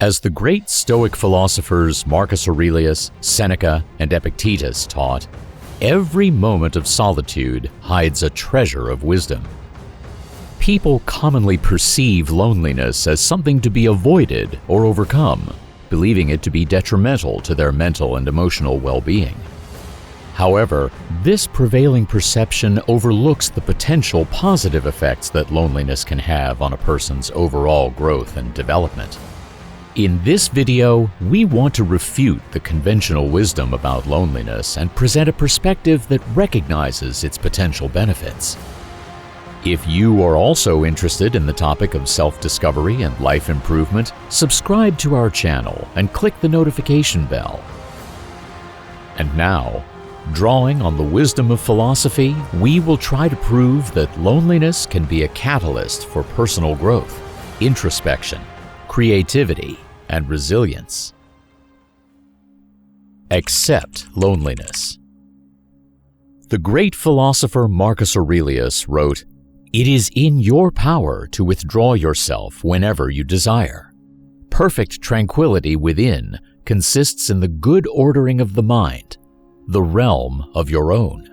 As the great Stoic philosophers Marcus Aurelius, Seneca, and Epictetus taught, every moment of solitude hides a treasure of wisdom. People commonly perceive loneliness as something to be avoided or overcome, believing it to be detrimental to their mental and emotional well-being. However, this prevailing perception overlooks the potential positive effects that loneliness can have on a person's overall growth and development. In this video, we want to refute the conventional wisdom about loneliness and present a perspective that recognizes its potential benefits. If you are also interested in the topic of self-discovery and life improvement, subscribe to our channel and click the notification bell. And now, drawing on the wisdom of philosophy, we will try to prove that loneliness can be a catalyst for personal growth, introspection, creativity, and resilience. Accept loneliness. The great philosopher Marcus Aurelius wrote, "It is in your power to withdraw yourself whenever you desire. Perfect tranquility within consists in the good ordering of the mind, the realm of your own."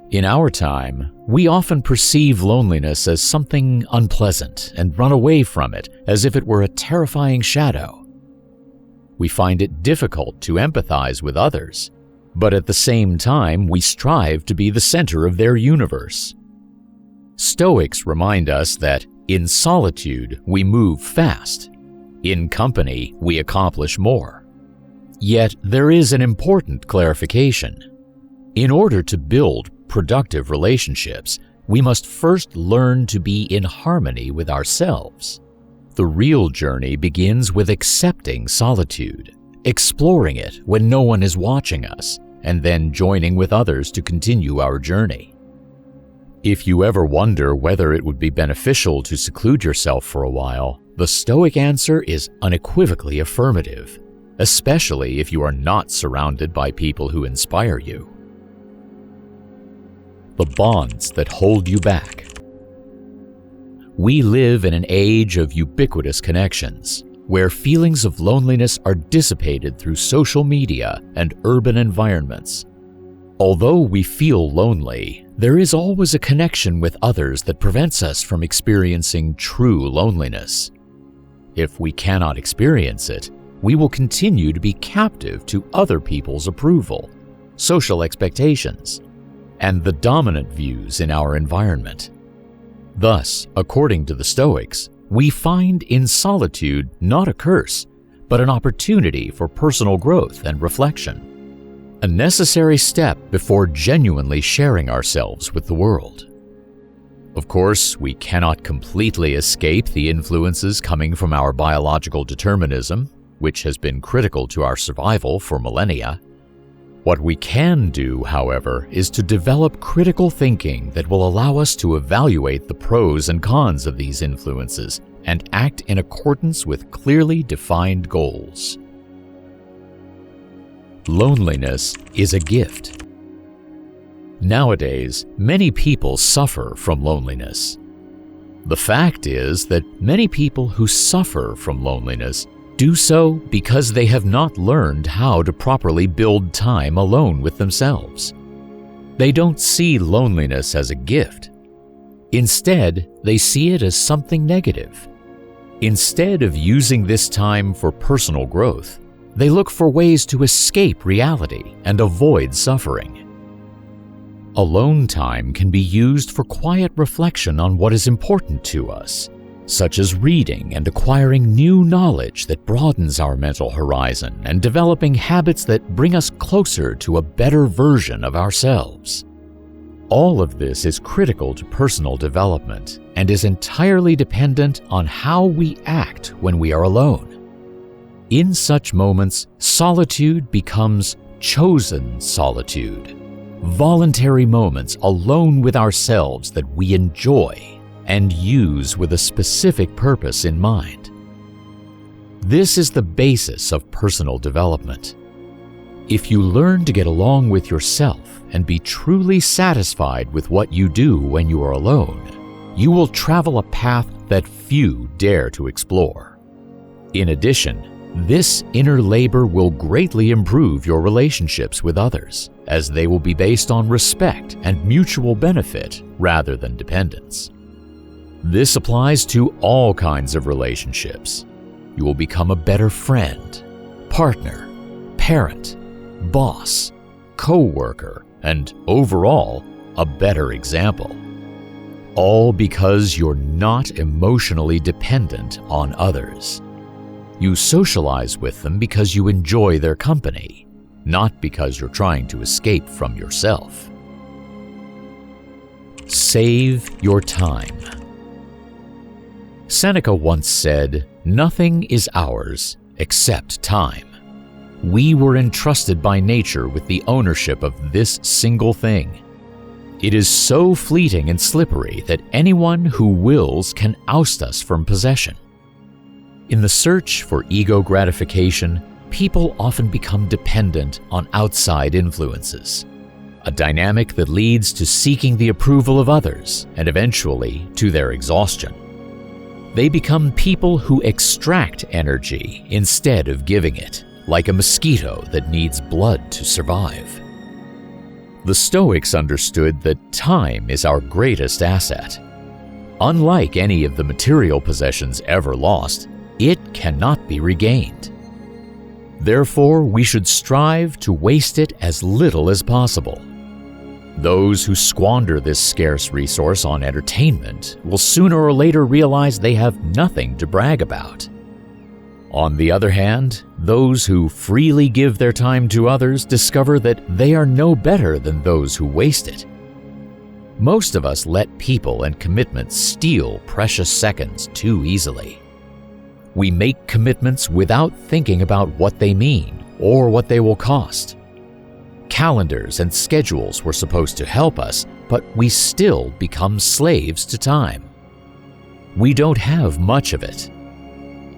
In our time, we often perceive loneliness as something unpleasant and run away from it as if it were a terrifying shadow. We find it difficult to empathize with others, but at the same time, we strive to be the center of their universe. Stoics remind us that in solitude we move fast, in company we accomplish more. Yet there is an important clarification. In order to build productive relationships, we must first learn to be in harmony with ourselves. The real journey begins with accepting solitude, exploring it when no one is watching us, and then joining with others to continue our journey. If you ever wonder whether it would be beneficial to seclude yourself for a while, the Stoic answer is unequivocally affirmative, especially if you are not surrounded by people who inspire you. The bonds that hold you back. We live in an age of ubiquitous connections, where feelings of loneliness are dissipated through social media and urban environments. Although we feel lonely, there is always a connection with others that prevents us from experiencing true loneliness. If we cannot experience it, we will continue to be captive to other people's approval, social expectations, and the dominant views in our environment. Thus, according to the Stoics, we find in solitude not a curse, but an opportunity for personal growth and reflection, a necessary step before genuinely sharing ourselves with the world. Of course, we cannot completely escape the influences coming from our biological determinism, which has been critical to our survival for millennia. What we can do, however, is to develop critical thinking that will allow us to evaluate the pros and cons of these influences and act in accordance with clearly defined goals. Loneliness is a gift. Nowadays, many people suffer from loneliness. The fact is that many people who suffer from loneliness do so because they have not learned how to properly build time alone with themselves. They don't see loneliness as a gift. Instead, they see it as something negative. Instead of using this time for personal growth, they look for ways to escape reality and avoid suffering. Alone time can be used for quiet reflection on what is important to us, such as reading and acquiring new knowledge that broadens our mental horizon and developing habits that bring us closer to a better version of ourselves. All of this is critical to personal development and is entirely dependent on how we act when we are alone. In such moments, solitude becomes chosen solitude, voluntary moments alone with ourselves that we enjoy and use with a specific purpose in mind. This is the basis of personal development. If you learn to get along with yourself and be truly satisfied with what you do when you are alone, you will travel a path that few dare to explore. In addition, this inner labor will greatly improve your relationships with others, as they will be based on respect and mutual benefit rather than dependence. This applies to all kinds of relationships. You will become a better friend, partner, parent, boss, co-worker, and overall, a better example. All because you're not emotionally dependent on others. You socialize with them because you enjoy their company, not because you're trying to escape from yourself. Save your time. Seneca once said, "Nothing is ours except time." We were entrusted by nature with the ownership of this single thing. It is so fleeting and slippery that anyone who wills can oust us from possession. In the search for ego gratification, people often become dependent on outside influences, a dynamic that leads to seeking the approval of others and eventually to their exhaustion. They become people who extract energy instead of giving it, like a mosquito that needs blood to survive. The Stoics understood that time is our greatest asset. Unlike any of the material possessions ever lost, it cannot be regained. Therefore, we should strive to waste it as little as possible. Those who squander this scarce resource on entertainment will sooner or later realize they have nothing to brag about. On the other hand, those who freely give their time to others discover that they are no better than those who waste it. Most of us let people and commitments steal precious seconds too easily. We make commitments without thinking about what they mean or what they will cost. Calendars and schedules were supposed to help us, but we still become slaves to time. We don't have much of it.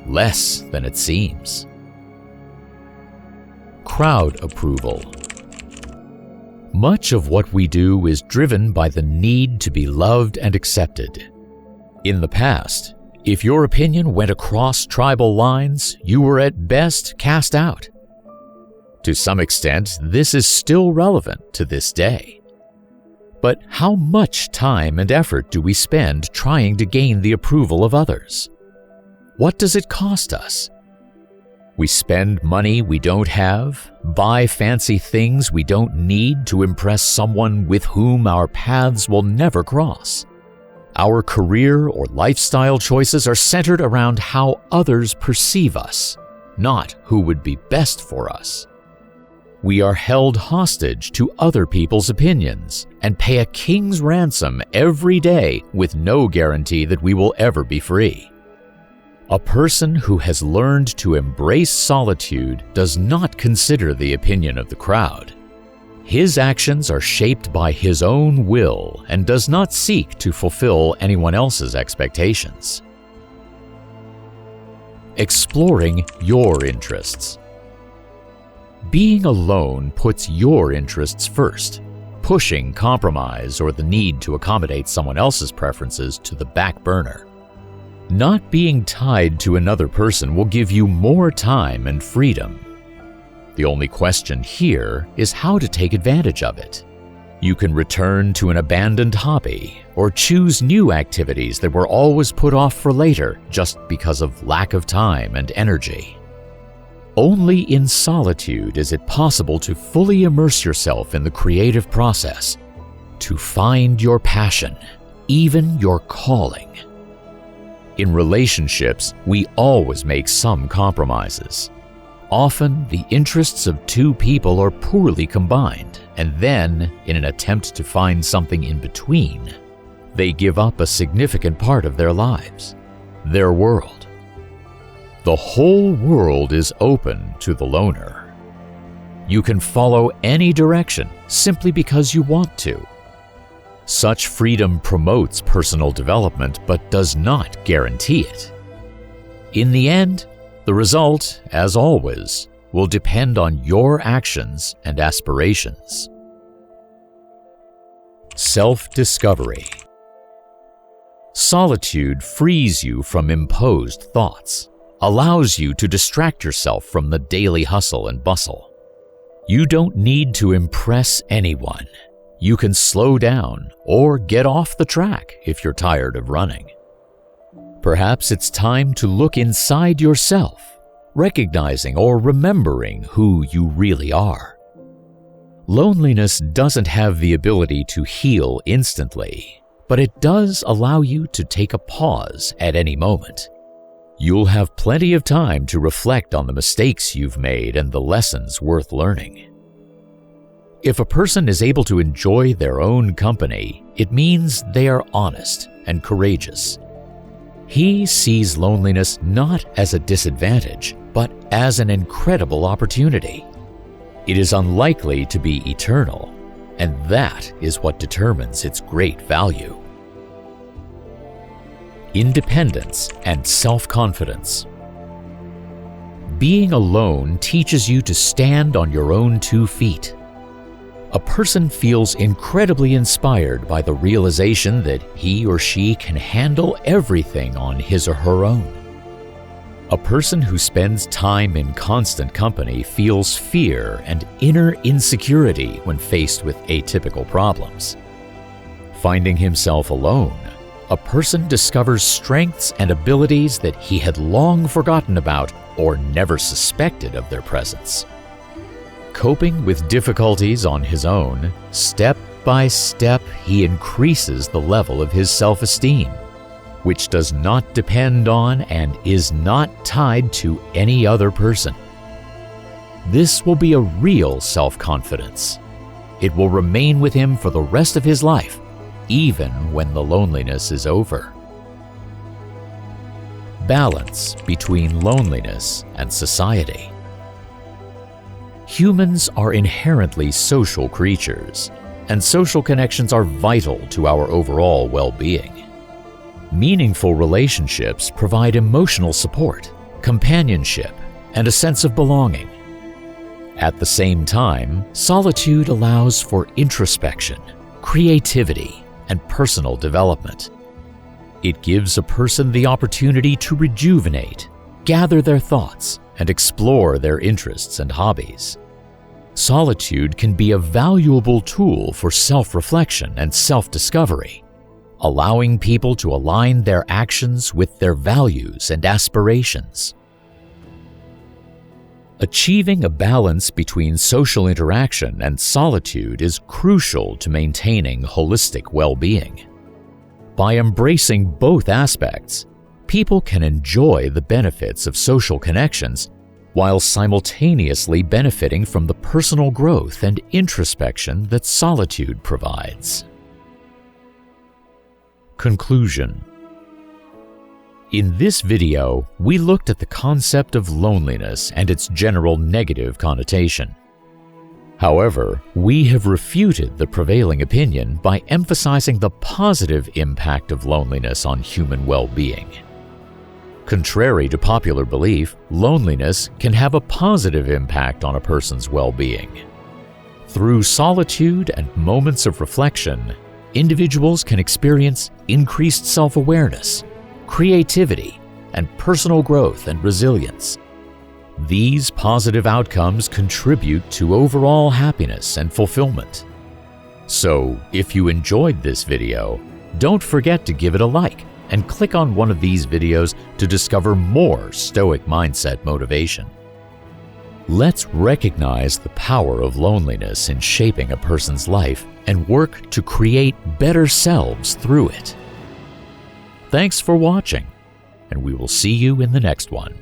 Less than it seems. Crowd approval. Much of what we do is driven by the need to be loved and accepted. In the past, if your opinion went across tribal lines, you were at best cast out. To some extent, this is still relevant to this day. But how much time and effort do we spend trying to gain the approval of others? What does it cost us? We spend money we don't have, buy fancy things we don't need to impress someone with whom our paths will never cross. Our career or lifestyle choices are centered around how others perceive us, not who would be best for us. We are held hostage to other people's opinions and pay a king's ransom every day with no guarantee that we will ever be free. A person who has learned to embrace solitude does not consider the opinion of the crowd. His actions are shaped by his own will and does not seek to fulfill anyone else's expectations. Exploring your interests. Being alone puts your interests first, pushing compromise or the need to accommodate someone else's preferences to the back burner. Not being tied to another person will give you more time and freedom. The only question here is how to take advantage of it. You can return to an abandoned hobby or choose new activities that were always put off for later just because of lack of time and energy. Only in solitude is it possible to fully immerse yourself in the creative process, to find your passion, even your calling. In relationships, we always make some compromises. Often, the interests of two people are poorly combined, and then, in an attempt to find something in between, they give up a significant part of their lives, their world. The whole world is open to the loner. You can follow any direction simply because you want to. Such freedom promotes personal development but does not guarantee it. In the end, the result, as always, will depend on your actions and aspirations. Self-discovery. Solitude frees you from imposed thoughts, allows you to distract yourself from the daily hustle and bustle. You don't need to impress anyone. You can slow down or get off the track if you're tired of running. Perhaps it's time to look inside yourself, recognizing or remembering who you really are. Loneliness doesn't have the ability to heal instantly, but it does allow you to take a pause at any moment. You'll have plenty of time to reflect on the mistakes you've made and the lessons worth learning. If a person is able to enjoy their own company, it means they are honest and courageous. He sees loneliness not as a disadvantage, but as an incredible opportunity. It is unlikely to be eternal, and that is what determines its great value. Independence and self-confidence. Being alone teaches you to stand on your own 2 feet. A person feels incredibly inspired by the realization that he or she can handle everything on his or her own. A person who spends time in constant company feels fear and inner insecurity when faced with atypical problems. Finding himself alone, a person discovers strengths and abilities that he had long forgotten about or never suspected of their presence. Coping with difficulties on his own, step by step he increases the level of his self-esteem, which does not depend on and is not tied to any other person. This will be a real self-confidence. It will remain with him for the rest of his life, even when the loneliness is over. Balance between loneliness and society. Humans are inherently social creatures, and social connections are vital to our overall well-being. Meaningful relationships provide emotional support, companionship, and a sense of belonging. At the same time, solitude allows for introspection, creativity, and personal development. It gives a person the opportunity to rejuvenate, gather their thoughts, and explore their interests and hobbies. Solitude can be a valuable tool for self-reflection and self-discovery, allowing people to align their actions with their values and aspirations. Achieving a balance between social interaction and solitude is crucial to maintaining holistic well-being. By embracing both aspects, people can enjoy the benefits of social connections while simultaneously benefiting from the personal growth and introspection that solitude provides. Conclusion. In this video, we looked at the concept of loneliness and its general negative connotation. However, we have refuted the prevailing opinion by emphasizing the positive impact of loneliness on human well-being. Contrary to popular belief, loneliness can have a positive impact on a person's well-being. Through solitude and moments of reflection, individuals can experience increased self-awareness, creativity, and personal growth and resilience. These positive outcomes contribute to overall happiness and fulfillment. So, if you enjoyed this video, don't forget to give it a like and click on one of these videos to discover more Stoic mindset motivation. Let's recognize the power of loneliness in shaping a person's life and work to create better selves through it. Thanks for watching, and we will see you in the next one.